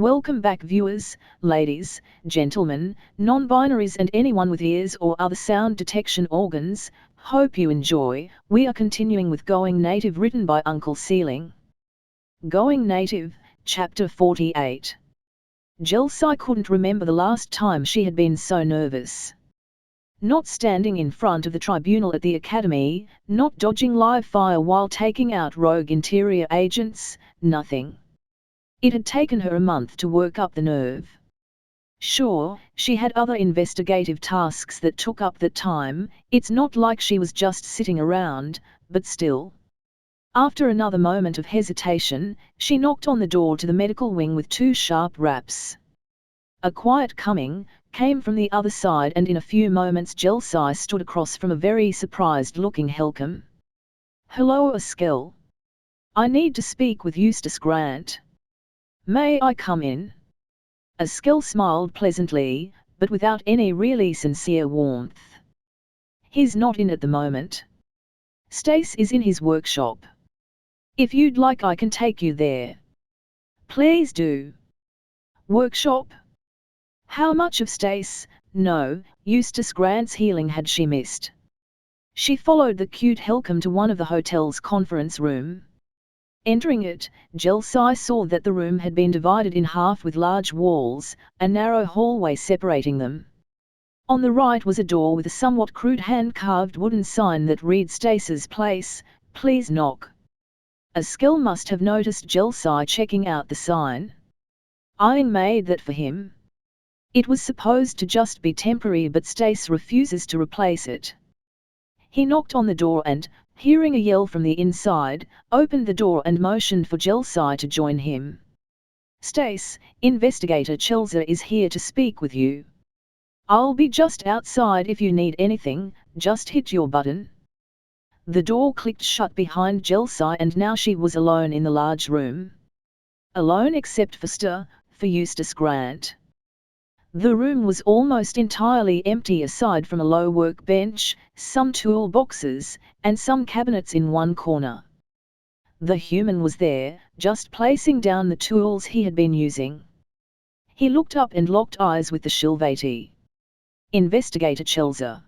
Welcome back viewers, ladies, gentlemen, non-binaries and anyone with ears or other sound detection organs. Hope you enjoy. We are continuing with Going Native, written by Uncle Sealing. Going Native, Chapter 48. Jelsai couldn't remember the last time she had been so nervous. Not standing in front of the tribunal at the academy, not dodging live fire while taking out rogue interior agents, nothing. It had taken her a month to work up the nerve. Sure, she had other investigative tasks that took up that time, it's not like she was just sitting around, but still. After another moment of hesitation, she knocked on the door to the medical wing with two sharp raps. A quiet coming came from the other side, and in a few moments Jelsai stood across from a very surprised-looking Helcom. "Hello, Askell. I need to speak with Eustace Grant. May I come in?" Askell smiled pleasantly, but without any really sincere warmth. "He's not in at the moment. Stace is in his workshop. If you'd like I can take you there." "Please do." "Workshop? How much of Stace?" No, Eustace Grant's healing had she missed. She followed the cute Helcom to one of the hotel's conference room. Entering it, Jelsai saw that the room had been divided in half with large walls, a narrow hallway separating them. On the right was a door with a somewhat crude hand-carved wooden sign that read "Stace's Place, please knock." Askell must have noticed Jelsai checking out the sign. "Iron made that for him. It was supposed to just be temporary, but Stace refuses to replace it." He knocked on the door and, hearing a yell from the inside, opened the door and motioned for Jelsai to join him. "Stace, Investigator Chelzer is here to speak with you. I'll be just outside if you need anything, just hit your button." The door clicked shut behind Jelsai, and now she was alone in the large room. Alone except for Eustace Grant. The room was almost entirely empty aside from a low workbench, some tool boxes, and some cabinets in one corner. The human was there, just placing down the tools he had been using. He looked up and locked eyes with the Shilvati. "Investigator Chelzer."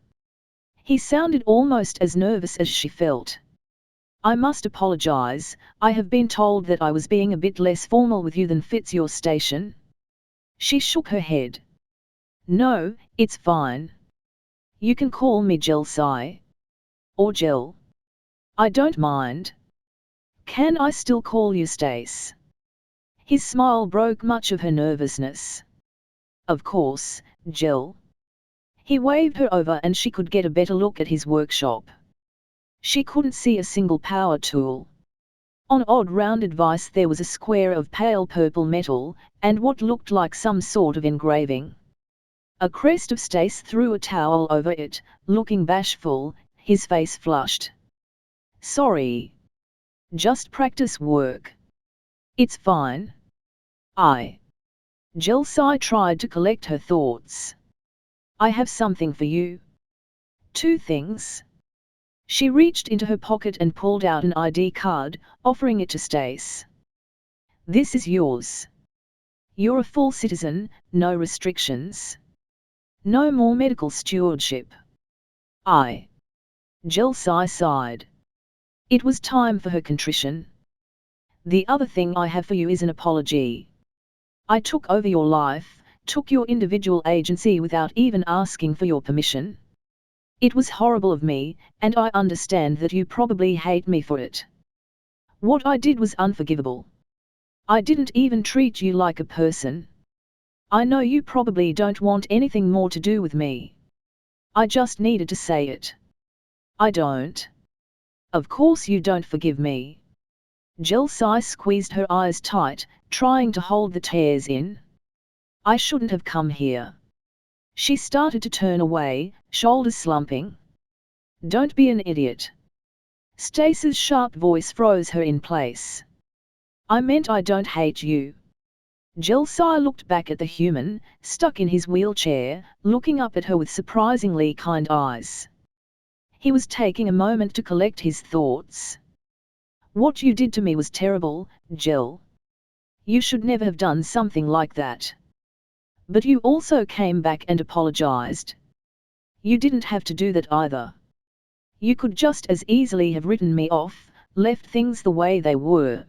He sounded almost as nervous as she felt. "I must apologize, I have been told that I was being a bit less formal with you than fits your station." She shook her head. "No, it's fine. You can call me Jelsai. Or Jel. I don't mind. Can I still call you Stace?" His smile broke much of her nervousness. "Of course, Jel." He waved her over and she could get a better look at his workshop. She couldn't see a single power tool. On odd rounded vise there was a square of pale purple metal, and what looked like some sort of engraving. A crest of Stace threw a towel over it, looking bashful, his face flushed. "Sorry. Just practice work. It's fine." Jelsai tried to collect her thoughts. "I have something for you." "Two things." She reached into her pocket and pulled out an ID card, offering it to Stace. "This is yours. You're a full citizen, no restrictions. No more medical stewardship." Jelsai sighed. It was time for her contrition. "The other thing I have for you is an apology. I took over your life, took your individual agency without even asking for your permission. It was horrible of me, and I understand that you probably hate me for it. What I did was unforgivable. I didn't even treat you like a person. I know you probably don't want anything more to do with me. I just needed to say it. I don't." "Of course you don't forgive me." Jelsai squeezed her eyes tight, trying to hold the tears in. "I shouldn't have come here." She started to turn away, shoulders slumping. "Don't be an idiot." Stace's sharp voice froze her in place. "I meant I don't hate you." Jelsai looked back at the human, stuck in his wheelchair, looking up at her with surprisingly kind eyes. He was taking a moment to collect his thoughts. "What you did to me was terrible, Jel. You should never have done something like that. But you also came back and apologized. You didn't have to do that either. You could just as easily have written me off, left things the way they were.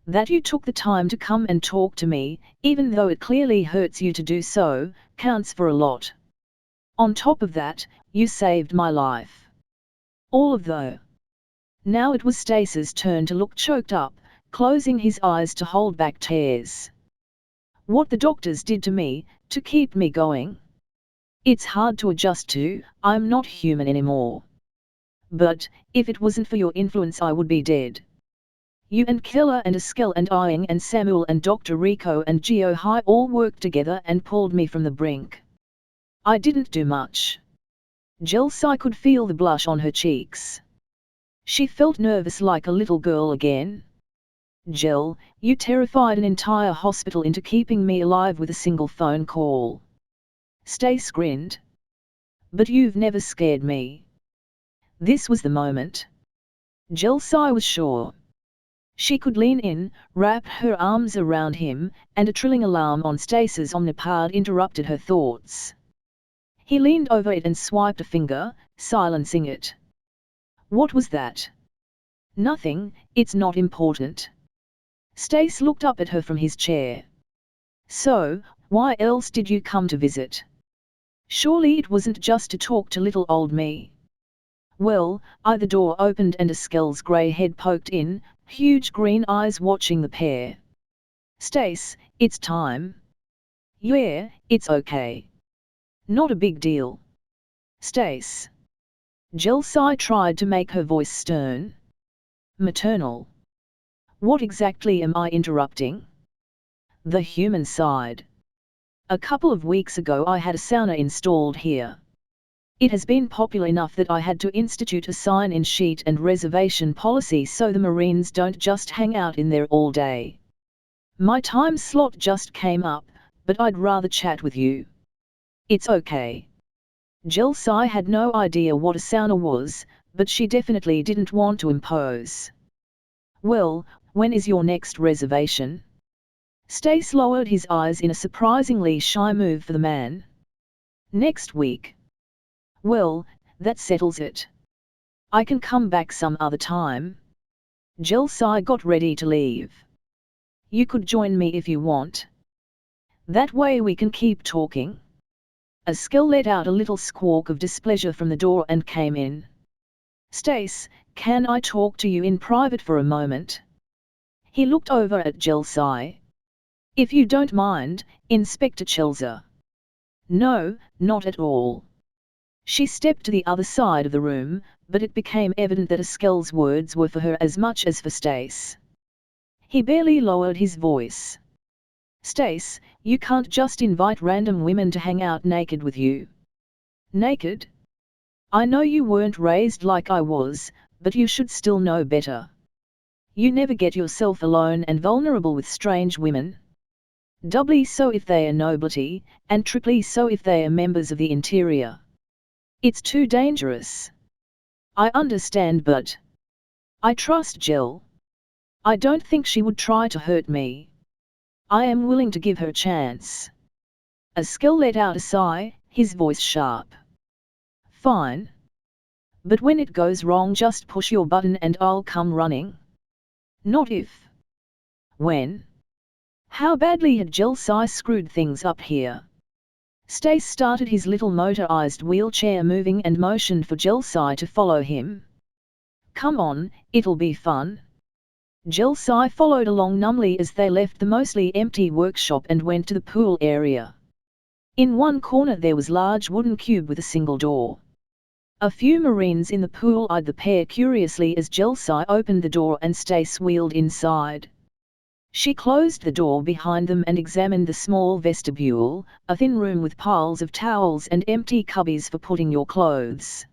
That you took the time to come and talk to me, even though it clearly hurts you to do so, counts for a lot. On top of that, you saved my life. All of though. Now it was Stace's turn to look choked up, closing his eyes to hold back tears. What the doctors did to me, to keep me going. It's hard to adjust to, I'm not human anymore. But, if it wasn't for your influence I would be dead. You and Keller and Eskel and Iing and Samuel and Dr. Rico and Geo Hai all worked together and pulled me from the brink. I didn't do much. Jelsai could feel the blush on her cheeks. She felt nervous like a little girl again. Jel, you terrified an entire hospital into keeping me alive with a single phone call. Stace grinned. But you've never scared me. This was the moment. Jelsai was sure. She could lean in, wrap her arms around him, and a trilling alarm on Stace's Omnipod interrupted her thoughts. He leaned over it and swiped a finger, silencing it. What was that? Nothing, it's not important. Stace looked up at her from his chair. So, why else did you come to visit? Surely it wasn't just to talk to little old me. Well, the door opened and Eskel's grey head poked in, huge green eyes watching the pair. Stace, it's time. Yeah, it's okay. Not a big deal. Stace. Jelsai tried to make her voice stern. Maternal. What exactly am I interrupting? The human side. A couple of weeks ago I had a sauna installed here. It has been popular enough that I had to institute a sign-in sheet and reservation policy so the Marines don't just hang out in there all day. My time slot just came up, but I'd rather chat with you. It's okay. Jelsai had no idea what a sauna was, but she definitely didn't want to impose. Well, when is your next reservation? Stace lowered his eyes in a surprisingly shy move for the man. Next week. Well, that settles it. I can come back some other time. Jelsai got ready to leave. You could join me if you want. That way we can keep talking. Eskel let out a little squawk of displeasure from the door and came in. Stace, can I talk to you in private for a moment? He looked over at Jelsai. If you don't mind, Inspector Chelzer. No, not at all. She stepped to the other side of the room, but it became evident that Eskel's words were for her as much as for Stace. He barely lowered his voice. Stace, you can't just invite random women to hang out naked with you. Naked? I know you weren't raised like I was, but you should still know better. You never get yourself alone and vulnerable with strange women. Doubly so if they are nobility, and triply so if they are members of the interior. It's too dangerous. I understand, but I trust Jel. I don't think she would try to hurt me. I am willing to give her a chance. Eskel let out a sigh, his voice sharp. Fine. But when it goes wrong just push your button and I'll come running. Not if. When? How badly had Jelsai screwed things up here? Stace started his little motorized wheelchair moving and motioned for Jelsai to follow him. Come on, it'll be fun. Jelsai followed along numbly as they left the mostly empty workshop and went to the pool area. In one corner there was a large wooden cube with a single door. A few Marines in the pool eyed the pair curiously as Jelsai opened the door and Stace wheeled inside. She closed the door behind them and examined the small vestibule, a thin room with piles of towels and empty cubbies for putting your clothes.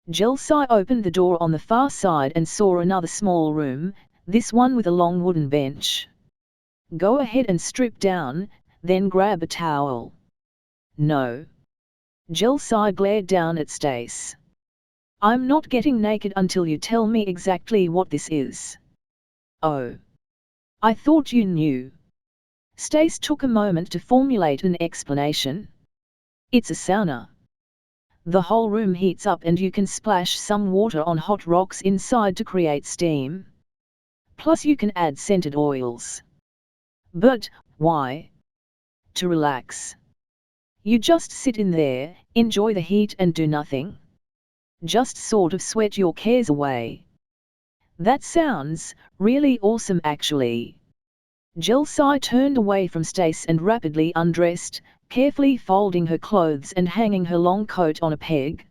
Jelsai opened the door on the far side and saw another small room, this one with a long wooden bench. Go ahead and strip down, then grab a towel. No. Jelsai glared down at Stace. I'm not getting naked until you tell me exactly what this is. Oh. I thought you knew. Stace took a moment to formulate an explanation. It's a sauna. The whole room heats up and you can splash some water on hot rocks inside to create steam. Plus you can add scented oils. But, why? To relax. You just sit in there, enjoy the heat and do nothing. Just sort of sweat your cares away. That sounds really awesome actually. Jelsai turned away from Stace and rapidly undressed, carefully folding her clothes and hanging her long coat on a peg.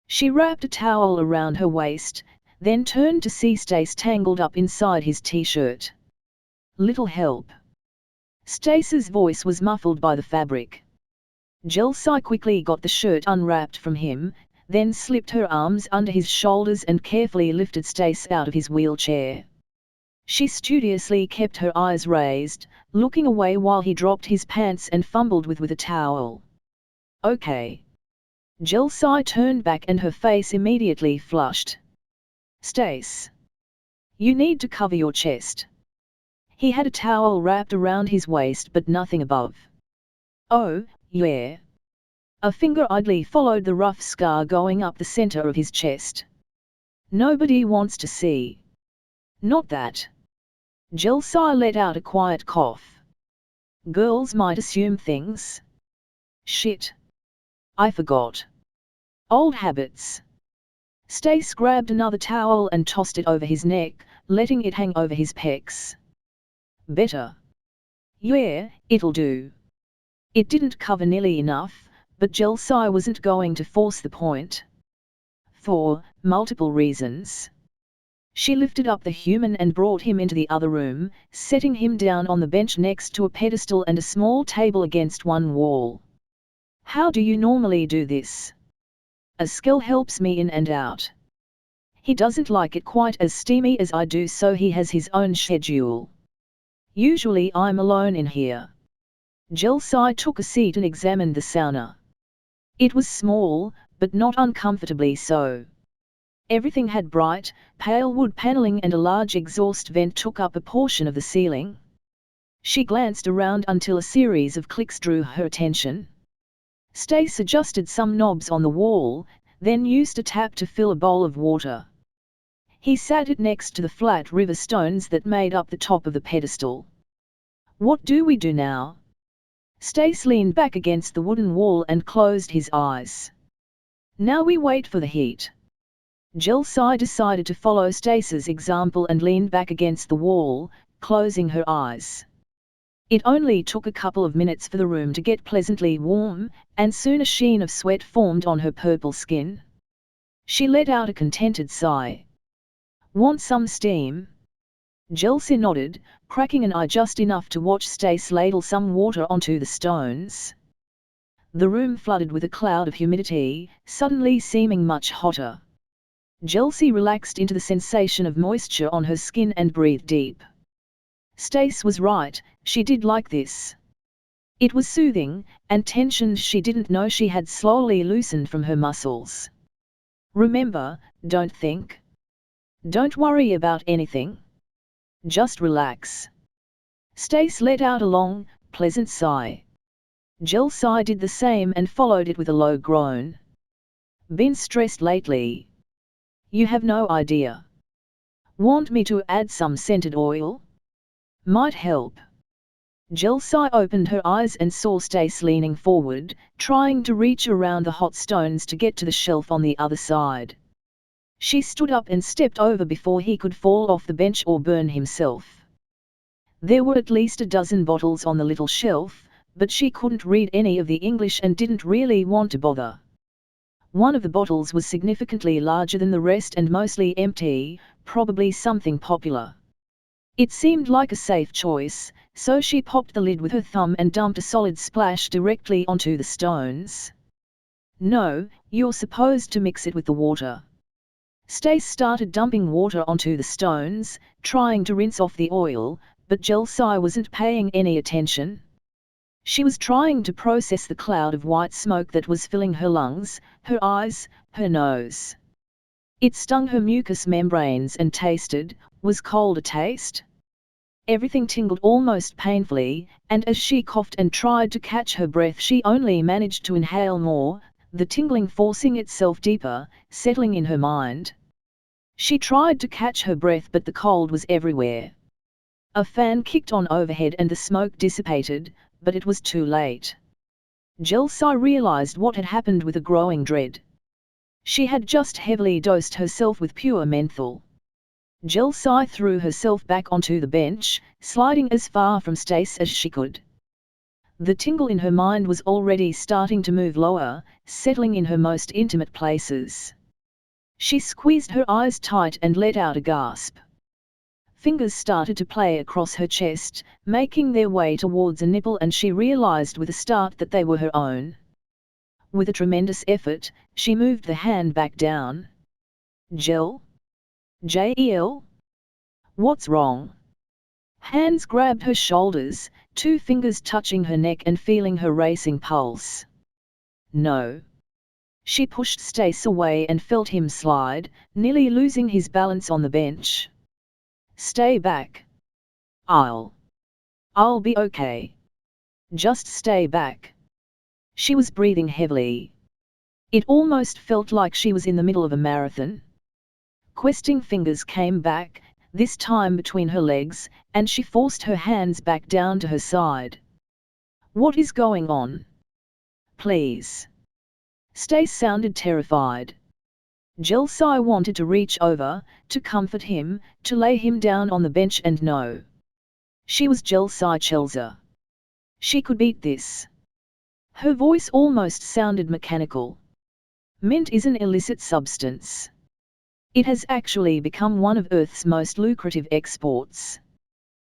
She wrapped a towel around her waist, then turned to see Stace tangled up inside his t-shirt. Little help. Stace's voice was muffled by the fabric. Jelsai quickly got the shirt unwrapped from him, then slipped her arms under his shoulders and carefully lifted Stace out of his wheelchair. She studiously kept her eyes raised, looking away while he dropped his pants and fumbled with a towel. Okay. Jelsai turned back and her face immediately flushed. Stace. You need to cover your chest. He had a towel wrapped around his waist but nothing above. Oh, yeah. A finger idly followed the rough scar going up the center of his chest. Nobody wants to see. Not that. Jelsai let out a quiet cough. Girls might assume things. Shit. I forgot. Old habits. Stace grabbed another towel and tossed it over his neck, letting it hang over his pecs. Better. Yeah, it'll do. It didn't cover nearly enough, but Jelsai wasn't going to force the point. For multiple reasons. She lifted up the human and brought him into the other room, setting him down on the bench next to a pedestal and a small table against one wall. How do you normally do this? A skill helps me in and out. He doesn't like it quite as steamy as I do, so he has his own schedule. Usually I'm alone in here. Jelsai took a seat and examined the sauna. It was small, but not uncomfortably so. Everything had bright, pale wood paneling and a large exhaust vent took up a portion of the ceiling. She glanced around until a series of clicks drew her attention. Stace adjusted some knobs on the wall, then used a tap to fill a bowl of water. He sat it next to the flat river stones that made up the top of the pedestal. What do we do now? Stace leaned back against the wooden wall and closed his eyes. Now we wait for the heat. Jelsai decided to follow Stace's example and leaned back against the wall, closing her eyes. It only took a couple of minutes for the room to get pleasantly warm, and soon a sheen of sweat formed on her purple skin. She let out a contented sigh. Want some steam? Jelsai nodded, cracking an eye just enough to watch Stace ladle some water onto the stones. The room flooded with a cloud of humidity, suddenly seeming much hotter. Jelsai relaxed into the sensation of moisture on her skin and breathed deep. Stace was right, she did like this. It was soothing, and tensions she didn't know she had slowly loosened from her muscles. Remember, don't think. Don't worry about anything. Just relax. Stace let out a long, pleasant sigh. Jelsai did the same and followed it with a low groan. Been stressed lately? You have no idea. Want me to add some scented oil? Might help. Jelsai opened her eyes and saw Stace leaning forward, trying to reach around the hot stones to get to the shelf on the other side. She stood up and stepped over before he could fall off the bench or burn himself. There were at least a dozen bottles on the little shelf, but she couldn't read any of the English and didn't really want to bother. One of the bottles was significantly larger than the rest and mostly empty, probably something popular. It seemed like a safe choice, so she popped the lid with her thumb and dumped a solid splash directly onto the stones. No, you're supposed to mix it with the water. Stace started dumping water onto the stones, trying to rinse off the oil, but Jelsai wasn't paying any attention. She was trying to process the cloud of white smoke that was filling her lungs, her eyes, her nose. It stung her mucous membranes and was cold a taste? Everything tingled almost painfully, and as she coughed and tried to catch her breath she only managed to inhale more, the tingling forcing itself deeper, settling in her mind. She tried to catch her breath but the cold was everywhere. A fan kicked on overhead and the smoke dissipated, but it was too late. Jelsai realized what had happened with a growing dread. She had just heavily dosed herself with pure menthol. Jelsai threw herself back onto the bench, sliding as far from Stace as she could. The tingle in her mind was already starting to move lower, settling in her most intimate places. She squeezed her eyes tight and let out a gasp. Fingers started to play across her chest, making their way towards a nipple, and she realized with a start that they were her own. With a tremendous effort, she moved the hand back down. Jel? Jel? What's wrong? Hands grabbed her shoulders, 2 fingers touching her neck and feeling her racing pulse. No. She pushed Stace away and felt him slide, nearly losing his balance on the bench. Stay back. I'll be okay. Just stay back. She was breathing heavily. It almost felt like she was in the middle of a marathon. Questing fingers came back, this time between her legs, and she forced her hands back down to her side. What is going on? Please. Stace sounded terrified. Jelsai wanted to reach over, to comfort him, to lay him down on the bench, and no. She was Jelsai Chelza. She could beat this. Her voice almost sounded mechanical. Mint is an illicit substance. It has actually become one of Earth's most lucrative exports.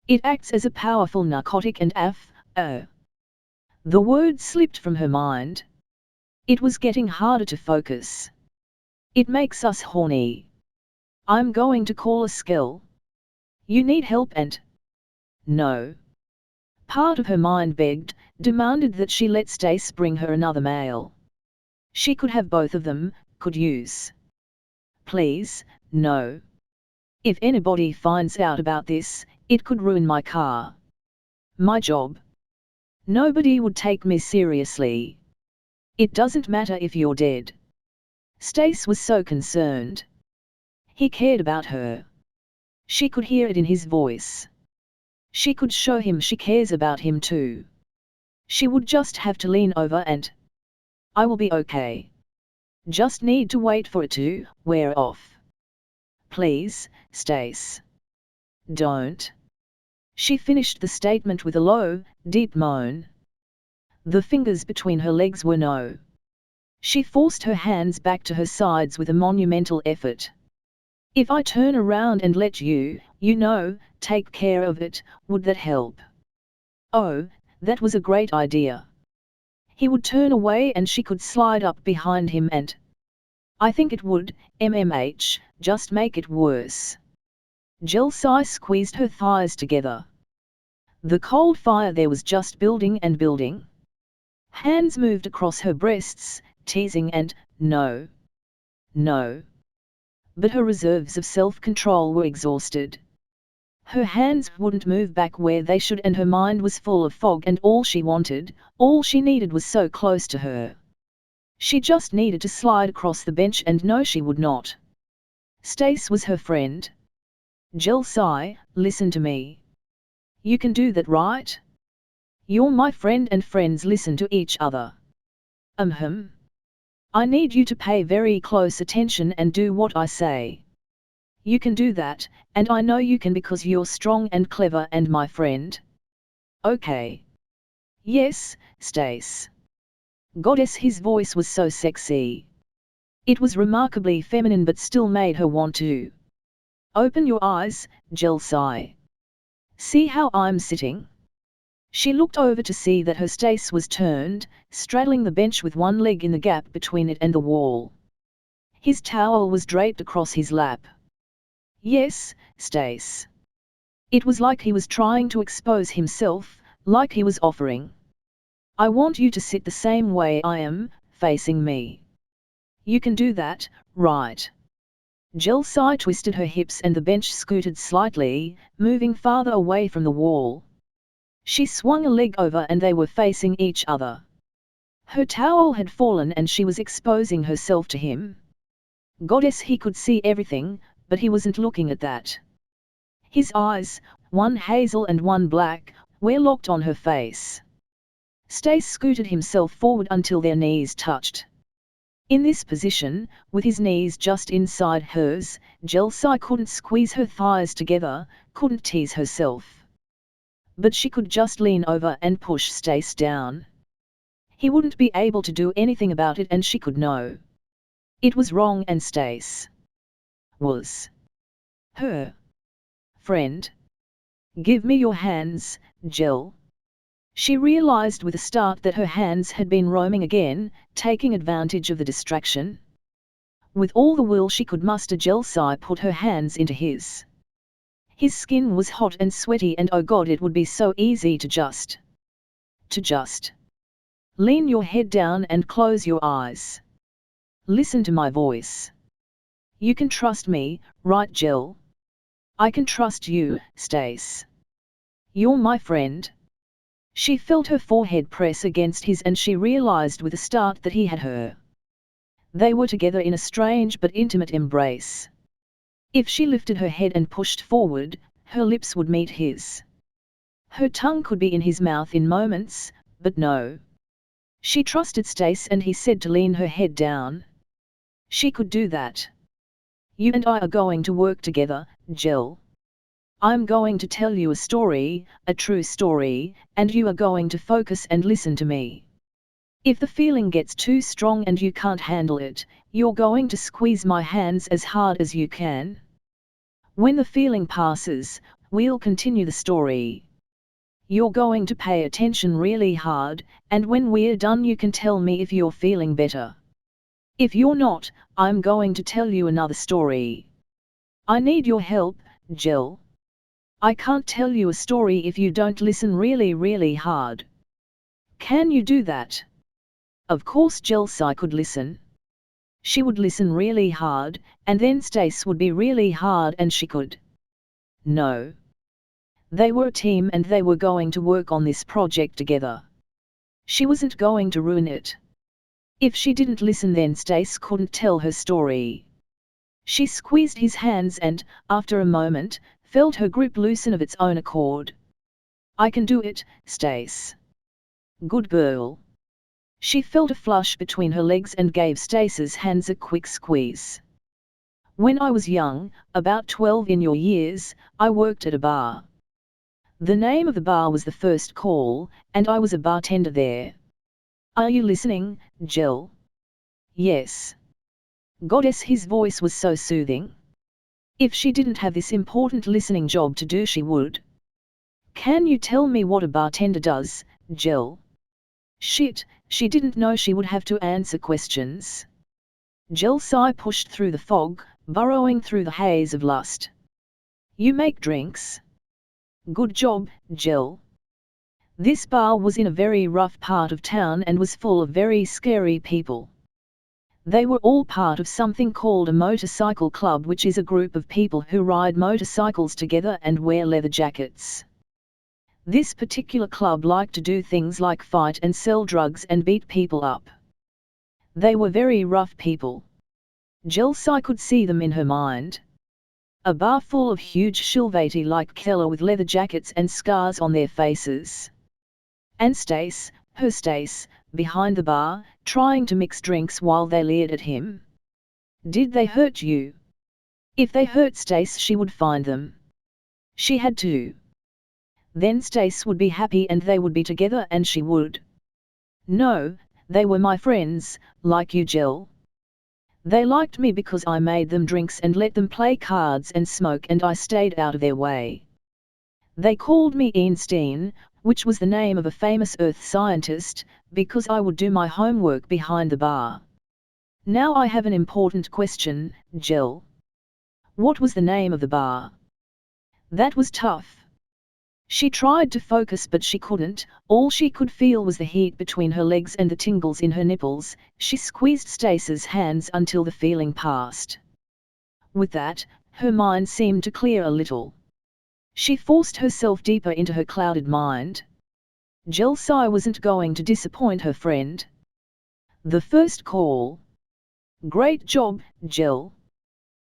It acts as a powerful narcotic and the word slipped from her mind. It was getting harder to focus. It makes us horny. I'm going to call a skill. You need help and... No. Part of her mind begged, demanded that she let Stace bring her another male. She could have both of them, could use. Please, no. If anybody finds out about this, it could ruin my car. My job. Nobody would take me seriously. It doesn't matter if you're dead. Stace was so concerned. He cared about her. She could hear it in his voice. She could show him she cares about him too. She would just have to lean over and... I will be okay. Just need to wait for it to wear off. Please, Stace. Don't. She finished the statement with a low, deep moan. The fingers between her legs were no. She forced her hands back to her sides with a monumental effort. If I turn around and let you take care of it, would that help? Oh, that was a great idea. He would turn away and she could slide up behind him and... I think it would, just make it worse. Jelsai squeezed her thighs together. The cold fire there was just building and building. Hands moved across her breasts, teasing and, no. No. But her reserves of self-control were exhausted. Her hands wouldn't move back where they should and her mind was full of fog, and all she needed was so close to her. She just needed to slide across the bench, and no, she would not. Stace was her friend. Jelsai, listen to me. You can do that, right? You're my friend and friends listen to each other. I need you to pay very close attention and do what I say. You can do that, and I know you can because you're strong and clever and my friend. Okay. Yes, Stace. Goddess, his voice was so sexy. It was remarkably feminine but still made her want to. Open your eyes, Jelsai. See how I'm sitting? She looked over to see that her Stace was turned, straddling the bench with one leg in the gap between it and the wall. His towel was draped across his lap. Yes, Stace. It was like he was trying to expose himself, like he was offering. I want you to sit the same way I am, facing me. You can do that, right? Jelsai twisted her hips and the bench scooted slightly, moving farther away from the wall. She swung a leg over and they were facing each other. Her towel had fallen and she was exposing herself to him. Goddess, he could see everything, but he wasn't looking at that. His eyes, one hazel and one black, were locked on her face. Stace scooted himself forward until their knees touched. In this position, with his knees just inside hers, Jelsai couldn't squeeze her thighs together, couldn't tease herself. But she could just lean over and push Stace down. He wouldn't be able to do anything about it and she could know. It was wrong and Stace was her friend. Give me your hands, Jel. She realized with a start that her hands had been roaming again, taking advantage of the distraction. With all the will she could muster, Jelsai put her hands into his. His skin was hot and sweaty and oh God, it would be so easy to just lean your head down and close your eyes. Listen to my voice. You can trust me, right Jel? I can trust you, Stace. You're my friend. She felt her forehead press against his and she realized with a start that he had her. They were together in a strange but intimate embrace. If she lifted her head and pushed forward, her lips would meet his. Her tongue could be in his mouth in moments, but no. She trusted Stace and he said to lean her head down. She could do that. You and I are going to work together, Jel. I'm going to tell you a story, a true story, and you are going to focus and listen to me. If the feeling gets too strong and you can't handle it, you're going to squeeze my hands as hard as you can. When the feeling passes, we'll continue the story. You're going to pay attention really hard, and when we're done you can tell me if you're feeling better. If you're not, I'm going to tell you another story. I need your help, Jel. I can't tell you a story if you don't listen really hard. Can you do that? Of course Jelsai could listen. She would listen really hard, and then Stace would be really hard and she could. No. They were a team and they were going to work on this project together. She wasn't going to ruin it. If she didn't listen then Stace couldn't tell her story. She squeezed his hands and, after a moment, felt her grip loosen of its own accord. I can do it, Stace. Good girl. She felt a flush between her legs and gave Stace's hands a quick squeeze. When I was young, about 12 in your years, I worked at a bar. The name of the bar was The First Call, and I was a bartender there. Are you listening, Jel? Yes. Goddess, his voice was so soothing. If she didn't have this important listening job to do she would. Can you tell me what a bartender does, Jel? Shit, she didn't know she would have to answer questions. Jelsai pushed through the fog, burrowing through the haze of lust. You make drinks. Good job, Jel. This bar was in a very rough part of town and was full of very scary people. They were all part of something called a motorcycle club, which is a group of people who ride motorcycles together and wear leather jackets. This particular club liked to do things like fight and sell drugs and beat people up. They were very rough people. Jelsai could see them in her mind. A bar full of huge shilvati like Keller with leather jackets and scars on their faces. And Stace, her Stace, behind the bar, trying to mix drinks while they leered at him. Did they hurt you? If they hurt Stace she would find them. She had to. Then Stace would be happy and they would be together and she would. No, they were my friends, like you, Jel. They liked me because I made them drinks and let them play cards and smoke and I stayed out of their way. They called me Einstein, which was the name of a famous Earth scientist, because I would do my homework behind the bar. Now I have an important question, Jel. What was the name of the bar? That was tough. She tried to focus but she couldn't, all she could feel was the heat between her legs and the tingles in her nipples. She squeezed Stace's hands until the feeling passed. With that, her mind seemed to clear a little. She forced herself deeper into her clouded mind. Jelsai wasn't going to disappoint her friend. The first call. Great job, Jel.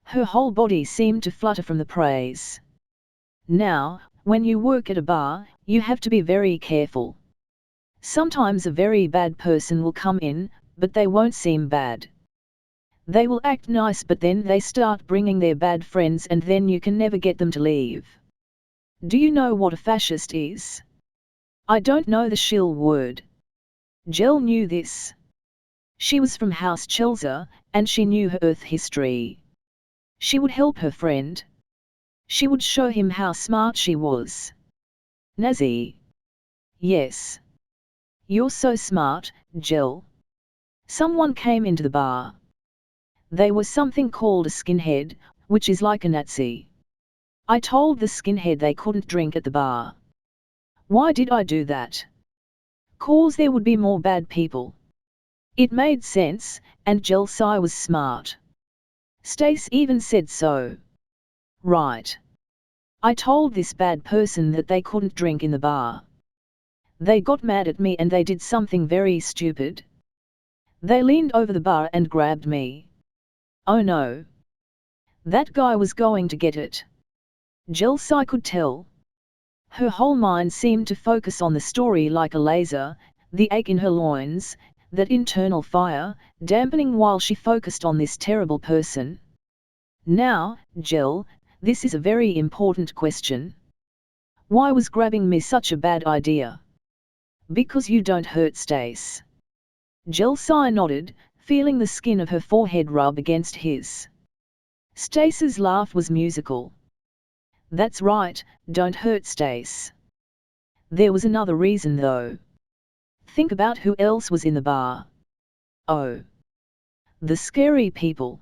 Her whole body seemed to flutter from the praise. Now, when you work at a bar, you have to be very careful. Sometimes a very bad person will come in, but they won't seem bad. They will act nice but then they start bringing their bad friends and then you can never get them to leave. Do you know what a fascist is? I don't know the shill word. Jel knew this. She was from House Chelsa, and she knew her Earth history. She would help her friend. She would show him how smart she was. Nazi. Yes. You're so smart, Jel. Someone came into the bar. They were something called a skinhead, which is like a Nazi. I told the skinhead they couldn't drink at the bar. Why did I do that? 'Cause there would be more bad people. It made sense, and Jelsai was smart. Stace even said so. Right. I told this bad person that they couldn't drink in the bar. They got mad at me and they did something very stupid. They leaned over the bar and grabbed me. Oh no. That guy was going to get it. Jelsai could tell. Her whole mind seemed to focus on the story like a laser, the ache in her loins, that internal fire, dampening while she focused on this terrible person. Now, Jel, this is a very important question. Why was grabbing me such a bad idea? Because you don't hurt Stace. Jelsai nodded, feeling the skin of her forehead rub against his. Stace's laugh was musical. That's right, don't hurt Stace. There was another reason though. Think about who else was in the bar. Oh. The scary people.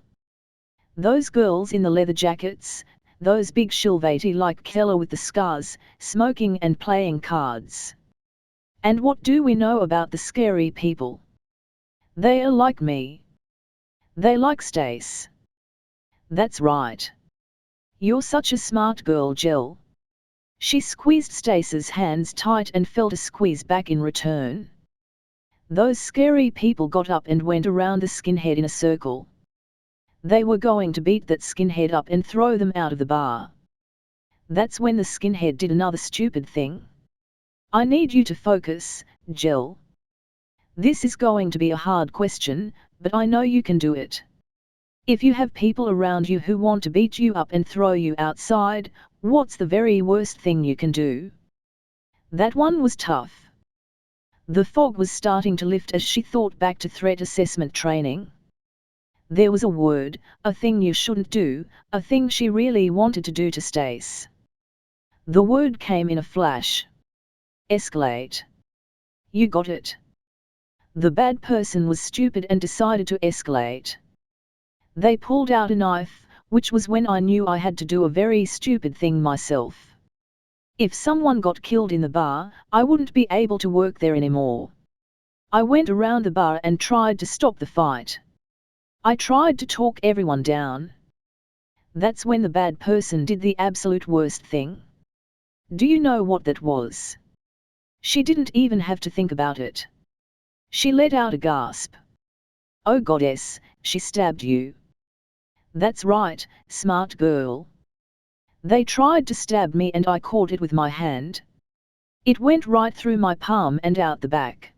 Those girls in the leather jackets, those big shilvati like Keller with the scars, smoking and playing cards. And what do we know about the scary people? They are like me. They like Stace. That's right. You're such a smart girl, Jel. She squeezed Stace's hands tight and felt a squeeze back in return. Those scary people got up and went around the skinhead in a circle. They were going to beat that skinhead up and throw them out of the bar. That's when the skinhead did another stupid thing. I need you to focus, Jel. This is going to be a hard question, but I know you can do it. If you have people around you who want to beat you up and throw you outside, what's the very worst thing you can do? That one was tough. The fog was starting to lift as she thought back to threat assessment training. There was a word, a thing you shouldn't do, a thing she really wanted to do to Stace. The word came in a flash. Escalate. You got it. The bad person was stupid and decided to escalate. They pulled out a knife, which was when I knew I had to do a very stupid thing myself. If someone got killed in the bar, I wouldn't be able to work there anymore. I went around the bar and tried to stop the fight. I tried to talk everyone down. That's when the bad person did the absolute worst thing. Do you know what that was? She didn't even have to think about it. She let out a gasp. Oh goddess, she stabbed you. That's right, smart girl. They tried to stab me and I caught it with my hand. It went right through my palm and out the back.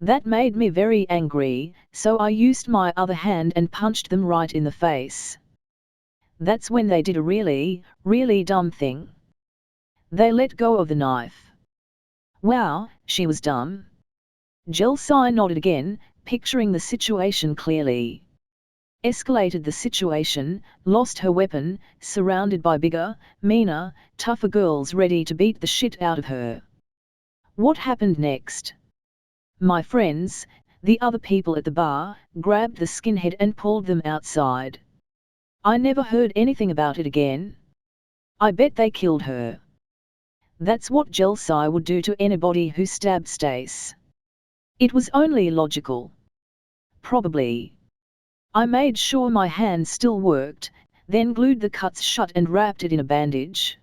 That made me very angry, so I used my other hand and punched them right in the face. That's when they did a really, really dumb thing. They let go of the knife. Wow, she was dumb. Jelsai nodded again, picturing the situation clearly. Escalated the situation, lost her weapon, surrounded by bigger, meaner, tougher girls ready to beat the shit out of her. What happened next? My friends, the other people at the bar, grabbed the skinhead and pulled them outside. I never heard anything about it again. I bet they killed her. That's what Jelsai would do to anybody who stabbed Stace. It was only logical. Probably. I made sure my hand still worked, then glued the cuts shut and wrapped it in a bandage.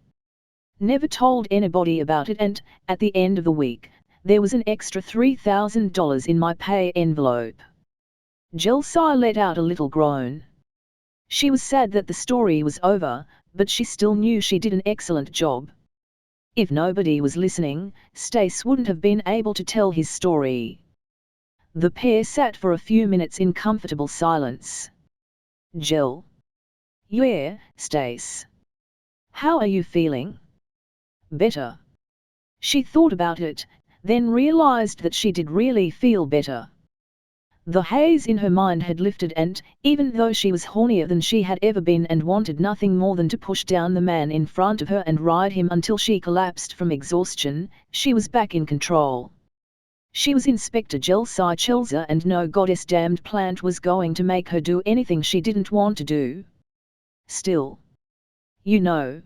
Never told anybody about it, and, at the end of the week, there was an extra $3,000 in my pay envelope. Jelsi let out a little groan. She was sad that the story was over, but she still knew she did an excellent job. If nobody was listening, Stace wouldn't have been able to tell his story. The pair sat for a few minutes in comfortable silence. Jel. Yeah, Stace. How are you feeling? Better. She thought about it, then realized that she did really feel better. The haze in her mind had lifted and, even though she was hornier than she had ever been and wanted nothing more than to push down the man in front of her and ride him until she collapsed from exhaustion, she was back in control. She was Inspector Jelsi Chelza, and no goddess-damned plant was going to make her do anything she didn't want to do. Still. You know.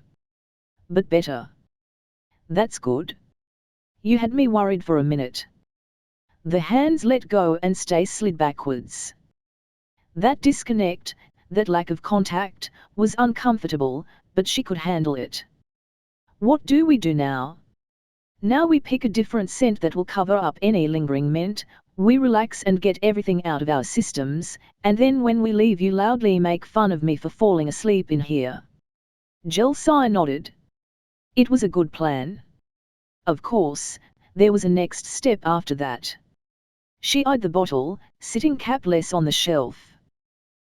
But better. That's good. You had me worried for a minute. The hands let go and Stace slid backwards. That disconnect, that lack of contact, was uncomfortable, but she could handle it. What do we do now? Now we pick a different scent that will cover up any lingering mint, we relax and get everything out of our systems, and then when we leave you loudly make fun of me for falling asleep in here. Jelsi nodded. It was a good plan. Of course, there was a next step after that. She eyed the bottle, sitting capless on the shelf.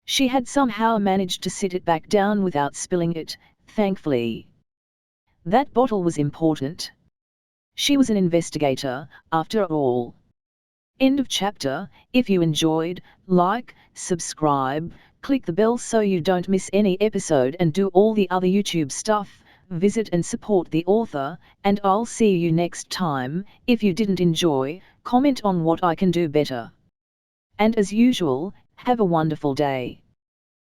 She had somehow managed to sit it back down without spilling it, thankfully. That bottle was important. She was an investigator, after all. End of chapter. If you enjoyed, like, subscribe, click the bell so you don't miss any episode and do all the other YouTube stuff. Visit and support the author, and I'll see you next time. If you didn't enjoy, comment on what I can do better. And as usual, have a wonderful day.